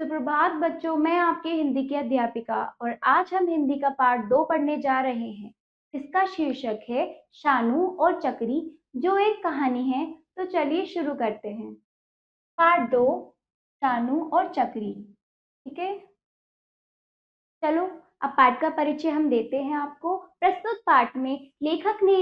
सुप्रभात बच्चों, मैं आपकी हिंदी की अध्यापिका और आज हम हिंदी का पाठ 2 पढ़ने जा रहे हैं। इसका शीर्षक है शानू और चक्री, जो एक कहानी है। तो चलिए शुरू करते हैं। पाठ 2, शानू और चक्री। ठीक है, चलो अब पाठ का परिचय हम देते हैं आपको। प्रस्तुत पाठ में लेखक ने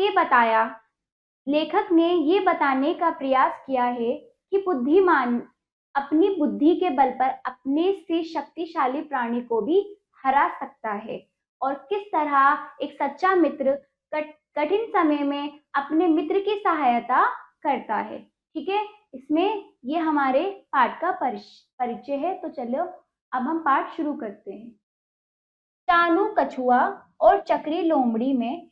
ये बताने का प्रयास किया है कि बुद्धिमान अपनी बुद्धि के बल पर अपने से शक्तिशाली प्राणी को भी हरा सकता है और किस तरह एक सच्चा मित्र कठिन समय में अपने मित्र की सहायता करता है। ठीक है, इसमें ये हमारे पाठ का परिचय है। तो चलो अब हम पाठ शुरू करते हैं। शानू कछुआ और चक्री लोमड़ी में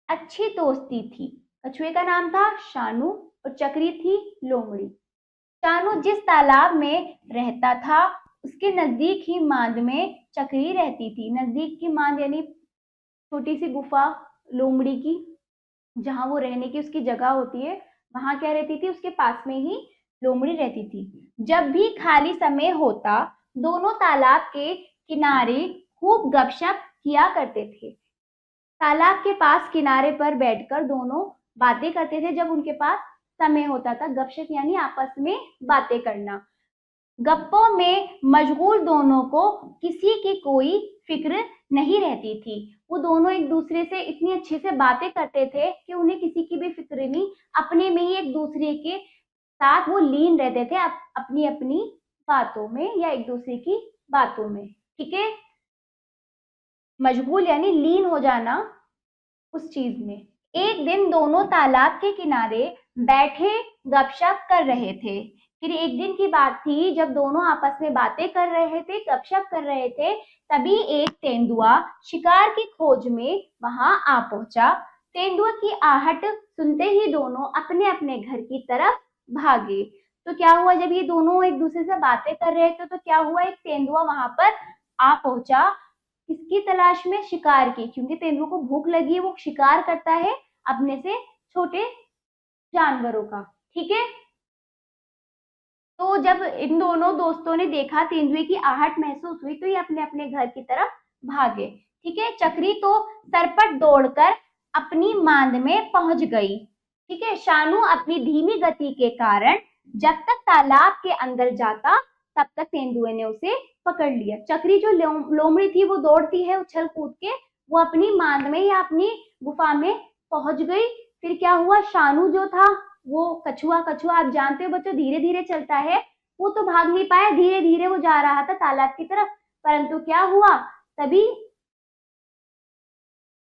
अच्छी दोस्ती थी। कछुए का नाम था शानू और चक्री थी लोमड़ी। शानू जिस तालाब में रहता था उसके नजदीक ही मांद में चक्री रहती थी। नजदीक की मांद यानी छोटी सी गुफा लोमड़ी की, जहां वो रहने की उसकी जगह होती है, वहां क्या रहती थी, उसके पास में ही लोमड़ी रहती थी। जब भी खाली समय होता दोनों तालाब के किनारे खूब गपशप किया करते थे। तालाब के पास किनारे पर बैठकर दोनों बातें करते थे। जब उनके पास समय होता था, गपशप यानी आपस में बातें करना। गप्पों में मशगूल दोनों को किसी की कोई फिक्र नहीं रहती थी। वो दोनों एक दूसरे से इतनी अच्छे से बातें करते थे कि उन्हें किसी की भी फिक्र नहीं, अपने में ही एक दूसरे के साथ वो लीन रहते थे, अपनी अपनी बातों में या एक दूसरे की बातों में। ठीक है, मशगूल यानी लीन हो जाना उस चीज में। एक दिन दोनों तालाब के किनारे बैठे गपशप कर रहे थे। फिर एक दिन की बात थी जब दोनों आपस में बातें कर रहे थे, गपशप कर रहे थे। तभी एक तेंदुआ शिकार की खोज में वहां आ पहुंचा। तेंदुआ की आहट सुनते ही दोनों अपने अपने घर की तरफ भागे। तो क्या हुआ, जब ये दोनों एक दूसरे से बातें कर रहे थे तो क्या हुआ, एक तेंदुआ वहां पर आ पहुंचा। किसकी तलाश में, शिकार की, क्योंकि तेंदुए को भूख लगी है, वो शिकार करता है अपने से छोटे जानवरों का। ठीक है, तो जब इन दोनों दोस्तों ने देखा, तेंदुए की आहट महसूस हुई, तो ये अपने अपने घर की तरफ भागे। ठीक है, चक्री तो सरपट दौड़कर अपनी मांद में पहुंच गई। ठीक है, शानू अपनी धीमी गति के कारण जब तक तालाब के अंदर जाता तब तक तेंदुए ने उसे पकड़ लिया। चक्री जो लोमड़ी थी वो दौड़ती है उछल कूद के, वो अपनी मांद में या अपनी गुफा में पहुंच गई। फिर क्या हुआ, शानू जो था वो कछुआ कछुआ आप जानते हो बच्चों, धीरे धीरे चलता है। वो तो भाग नहीं पाया, धीरे धीरे वो जा रहा था तालाब की तरफ। परंतु क्या हुआ, तभी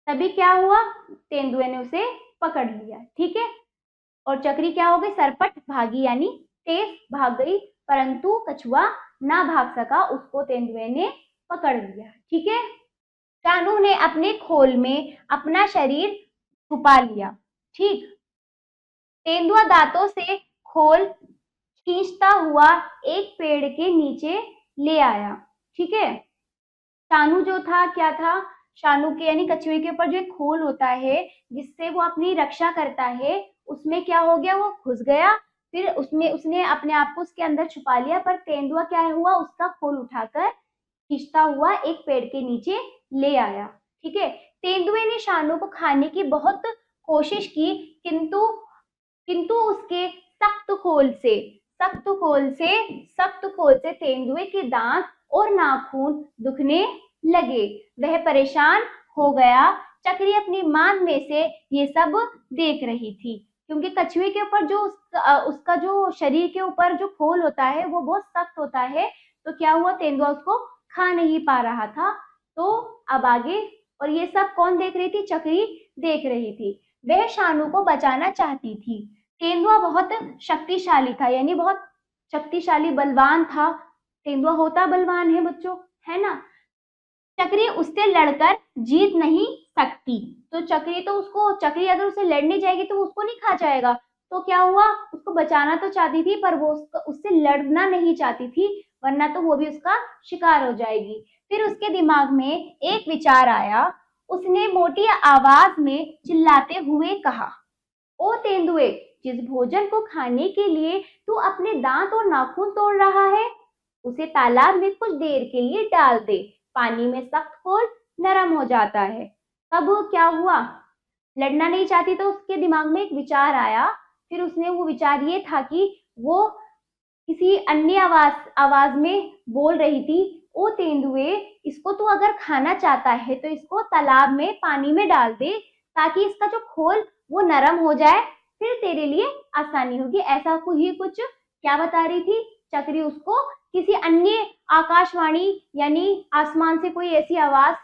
तभी क्या हुआ, तेंदुए ने उसे पकड़ लिया। ठीक है, और चक्री क्या हो गई, सरपट भागी यानी तेज भाग गई। परंतु कछुआ ना भाग सका, उसको तेंदुए ने पकड़ लिया। ठीक है, शानू ने अपने खोल में अपना शरीर छुपा लिया। ठीक, तेंदुआ दांतों से खोल खींचता हुआ एक पेड़ के नीचे ले आया। ठीक है, शानू जो था, क्या था, शानू के यानी कछुए के ऊपर जो एक खोल होता है जिससे वो अपनी रक्षा करता है, उसमें क्या हो गया, वो घुस गया। फिर उसमें उसने अपने आप को उसके अंदर छुपा लिया। पर तेंदुआ क्या हुआ, उसका खोल उठाकर खींचता हुआ एक पेड़ के नीचे ले आया। ठीक है, तेंदुए ने शानू को खाने की बहुत कोशिश की, किंतु किंतु उसके सख्त खोल से तेंदुए के दांत और नाखून दुखने लगे। वह परेशान हो गया। चक्री अपनी मांद में से ये सब देख रही थी, क्योंकि कछुए के ऊपर जो उसका जो शरीर के ऊपर जो खोल होता है वो बहुत सख्त होता है। तो क्या हुआ, तेंदुआ उसको खा नहीं पा रहा था। तो अब आगे, और ये सब कौन देख रही थी, चक्री देख रही थी। वह शानू को बचाना चाहती थी। तेंदुआ बहुत शक्तिशाली था, यानी बहुत शक्तिशाली बलवान था। तेंदुआ होता बलवान है बच्चों, है ना। चक्री उससे लड़कर जीत नहीं सकती। तो चक्री अगर उसे लड़ने जाएगी तो वो उसको नहीं खा जाएगा। तो क्या हुआ, उसको बचाना तो चाहती थी पर वो उससे लड़ना नहीं चाहती थी, वरना तो वो भी उसका शिकार हो जाएगी। फिर उसके दिमाग में एक विचार आया। उसने मोटी आवाज में चिल्लाते हुए कहा, ओ तेंदुए, जिस भोजन को खाने के लिए तू अपने दांत और नाखून तोड़ रहा है, उसे तालाब में कुछ देर के लिए डाल दे। पानी में सख्त खोल नरम हो जाता है। तब क्या हुआ, लड़ना नहीं चाहती तो उसके दिमाग में एक विचार आया। फिर उसने वो विचार ये था कि वो किसी अन्य आवाज में बोल रही थी, ओ तेंदुए, इसको तू अगर खाना चाहता है तो इसको तालाब में पानी में डाल दे, ताकि इसका जो खोल वो नरम हो जाए, फिर तेरे लिए आसानी होगी। ऐसा ही कुछ क्या बता रही थी चक्री उसको, किसी अन्य आकाशवाणी यानी आसमान से कोई ऐसी आवाज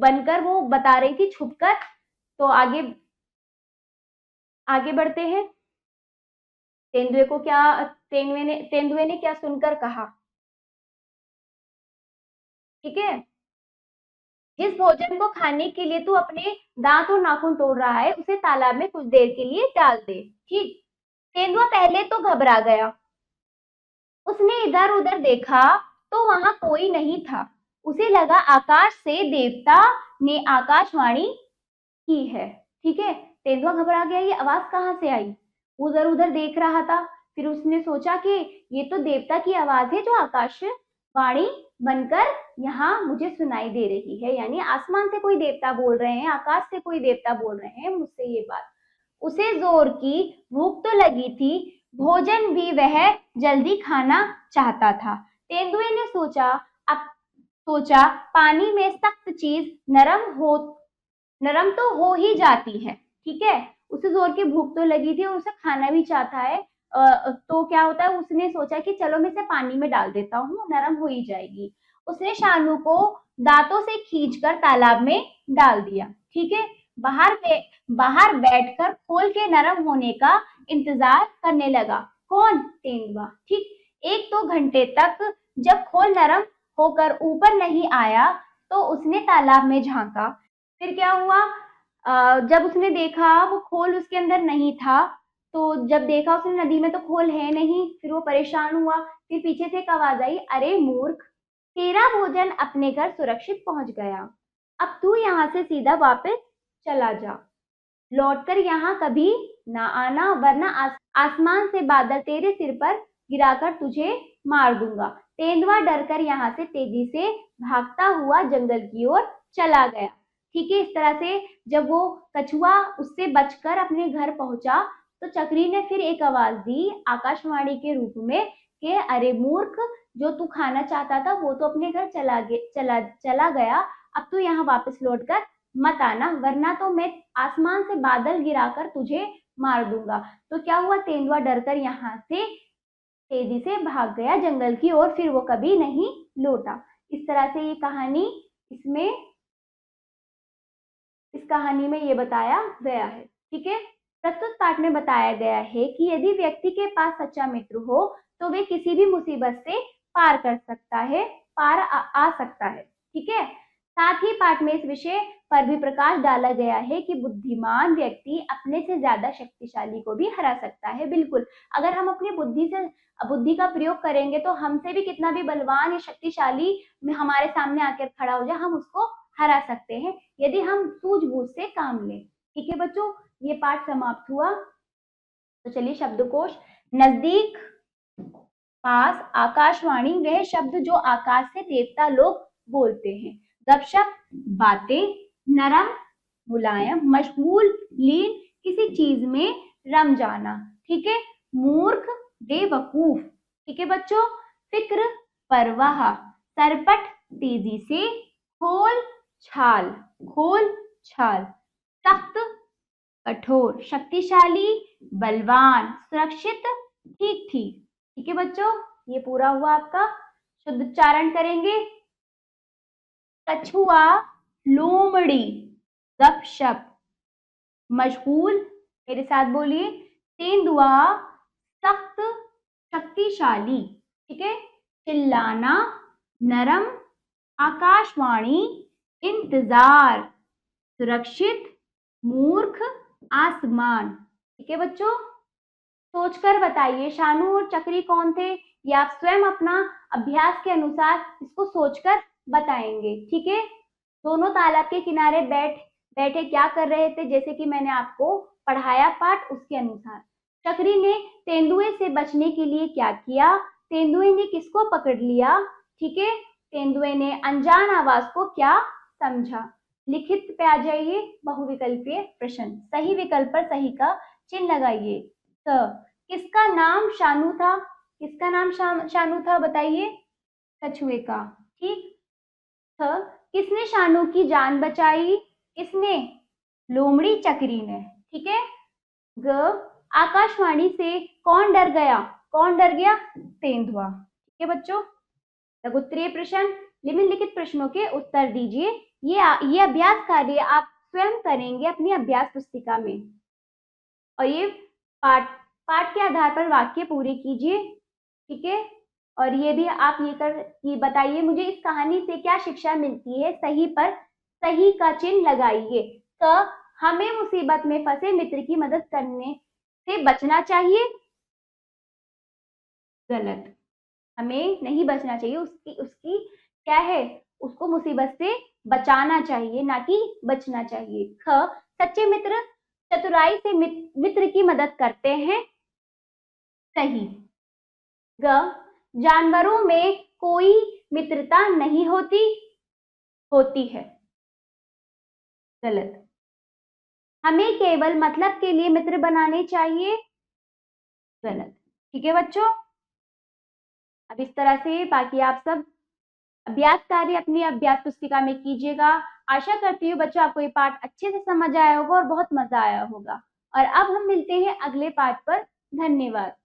बनकर वो बता रही थी छुपकर। तो आगे आगे बढ़ते हैं। तेंदुए ने क्या सुनकर कहा, ठीक है, जिस भोजन को खाने के लिए तू अपने दांत और नाखून तोड़ रहा है उसे तालाब में कुछ देर के लिए डाल दे। ठीक। तेंदुआ पहले तो घबरा गया, उसने इधर उधर देखा तो वहां कोई नहीं था। उसे लगा आकाश से देवता ने आकाशवाणी की है। ठीक है, तेंदुआ घबरा गया, ये आवाज कहाँ से आई, उधर उधर देख रहा था। फिर उसने सोचा कि ये तो देवता की आवाज है जो आकाशवाणी बनकर यहाँ मुझे सुनाई दे रही है, यानी आसमान से कोई देवता बोल रहे हैं, आकाश से कोई देवता बोल रहे हैं मुझसे ये बात। उसे जोर की भूख तो लगी थी, भोजन भी वह जल्दी खाना चाहता था। तेंदुए ने सोचा पानी में सख्त चीज नरम तो हो ही जाती है। ठीक है, उसे जोर की भूख तो लगी थी और उसे खाना भी चाहता है। तो क्या होता है, उसने सोचा कि चलो मैं इसे पानी में डाल देता हूँ, नरम हो ही जाएगी। उसने शानू को दांतों से खींचकर तालाब में डाल दिया। ठीक है, बाहर बैठकर खोल के नरम होने का इंतजार करने लगा। कौन? तेंदुआ। ठीक। 1-2 घंटे तक जब खोल नरम होकर ऊपर नहीं आया तो उसने तालाब में झांका। फिर क्या हुआ, जब उसने देखा वो खोल उसके अंदर नहीं था, तो जब देखा उसने नदी में तो खोल है नहीं, फिर वो परेशान हुआ। फिर पीछे से एक आवाज आई, अरे मूर्ख, तेरा भोजन अपने घर सुरक्षित पहुंच गया, अब तू यहाँ से सीधा वापस चला जा, लौटकर यहाँ कभी ना आना, वरना आसमान से बादल तेरे सिर पर गिराकर तुझे मार दूंगा। तेंदुआ डरकर यहाँ से तेजी से भागता हुआ जंगल की ओर चला गया। ठीक है, इस तरह से जब वो कछुआ उससे बचकर अपने घर पहुंचा तो चक्री ने फिर एक आवाज दी आकाशवाणी के रूप में कि अरे मूर्ख, जो तू खाना चाहता था वो तो अपने घर चला गया, अब तू यहाँ वापस लौटकर मत आना, वरना तो मैं आसमान से बादल गिराकर तुझे मार दूंगा। तो क्या हुआ, तेंदुआ डरकर यहाँ से तेजी से भाग गया जंगल की ओर, फिर वो कभी नहीं लौटा। इस तरह से ये कहानी इस कहानी में ये बताया गया है। ठीक है, प्रस्तुत पाठ में बताया गया है कि यदि व्यक्ति के पास सच्चा मित्र हो तो वे किसी भी मुसीबत से पार आ सकता है। ठीक है, साथ ही पाठ में इस विषय पर भी प्रकाश डाला गया है कि बुद्धिमान व्यक्ति अपने से ज्यादा शक्तिशाली को भी हरा सकता है। बिल्कुल, अगर हम अपनी बुद्धि का प्रयोग करेंगे तो हमसे भी कितना भी बलवान या शक्तिशाली हमारे सामने आकर खड़ा हो जाए, हम उसको हरा सकते हैं यदि हम सूझबूझ से काम लें। ठीक है बच्चों, ये पाठ समाप्त हुआ। तो चलिए शब्दकोश। नजदीक, पास, आकाशवाणी वह शब्द जो आकाश से देवता लोग बोलते हैं। गपशप, बातें, नरम, मुलायम, मशगूल, लीन, किसी चीज में रम जाना। ठीक है, मूर्ख, बेवकूफ। ठीक है बच्चों, फिक्र, परवाह, सरपट, तेजी से, खोल छाल, सख्त, कठोर, शक्तिशाली, बलवान, सुरक्षित, ठीक ठीक। ठीक है बच्चों, ये पूरा हुआ आपका। शुद्ध उच्चारण करेंगे। कछुआ, लोमड़ी, गपशप, मशगूल, मेरे साथ बोलिए, तेंदुआ, सख्त, शक्तिशाली। ठीक है, चिल्लाना, नरम, आकाशवाणी, इंतजार, सुरक्षित, मूर्ख, आसमान। ठीक है बच्चों, सोचकर बताइए शानू और चक्री कौन थे, या आप स्वयं अपना अभ्यास के अनुसार इसको सोचकर बताएंगे। ठीक है, दोनों तालाब के किनारे बैठे क्या कर रहे थे, जैसे कि मैंने आपको पढ़ाया पाठ उसके अनुसार। चक्री ने तेंदुए से बचने के लिए क्या किया, तेंदुए ने किसको पकड़ लिया? ठीक है, तेंदुए ने अनजान आवाज को क्या समझा? लिखित पे आ जाइए, बहुविकल्पीय प्रश्न। सही विकल्प पर सही का चिन्ह लगाइए। तो किसका नाम शानू था? किसका नाम शानू था बताइए? कछुए का। ठीक। थ किसने शानू की जान बचाई? किसने? लोमड़ी चकरी ने। ठीक है। ग आकाशवाणी से कौन डर गया? कौन डर गया? तेंदुआ। ठीक है बच्चों। लघु उत्तरीय प्रश्न, निम्नलिखित प्रश्नों के उत्तर दीजिए। ये अभ्यास कार्य आप स्वयं करेंगे अपनी अभ्यास पुस्तिका में, और ये पाठ पाठ के आधार पर वाक्य पूरे कीजिए। ठीक है। और ये भी आप ये बताइए मुझे इस कहानी से क्या शिक्षा मिलती है? सही पर सही का चिन्ह लगाइए। तो हमें मुसीबत में फंसे मित्र की मदद करने से बचना चाहिए? गलत। हमें नहीं बचना चाहिए, उसकी क्या है, उसको मुसीबत से बचाना चाहिए, ना कि बचना चाहिए। ख सच्चे मित्र चतुराई से मित्र की मदद करते हैं। सही। ग जानवरों में कोई मित्रता नहीं होती, होती है। गलत। हमें केवल मतलब के लिए मित्र बनाने चाहिए। गलत। ठीक है बच्चों। अब इस तरह से बाकी आप सब अभ्यास कार्य अपनी अभ्यास पुस्तिका में कीजिएगा। आशा करती हूँ बच्चों आपको ये पाठ अच्छे से समझ आया होगा और बहुत मजा आया होगा। और अब हम मिलते हैं अगले पाठ पर। धन्यवाद।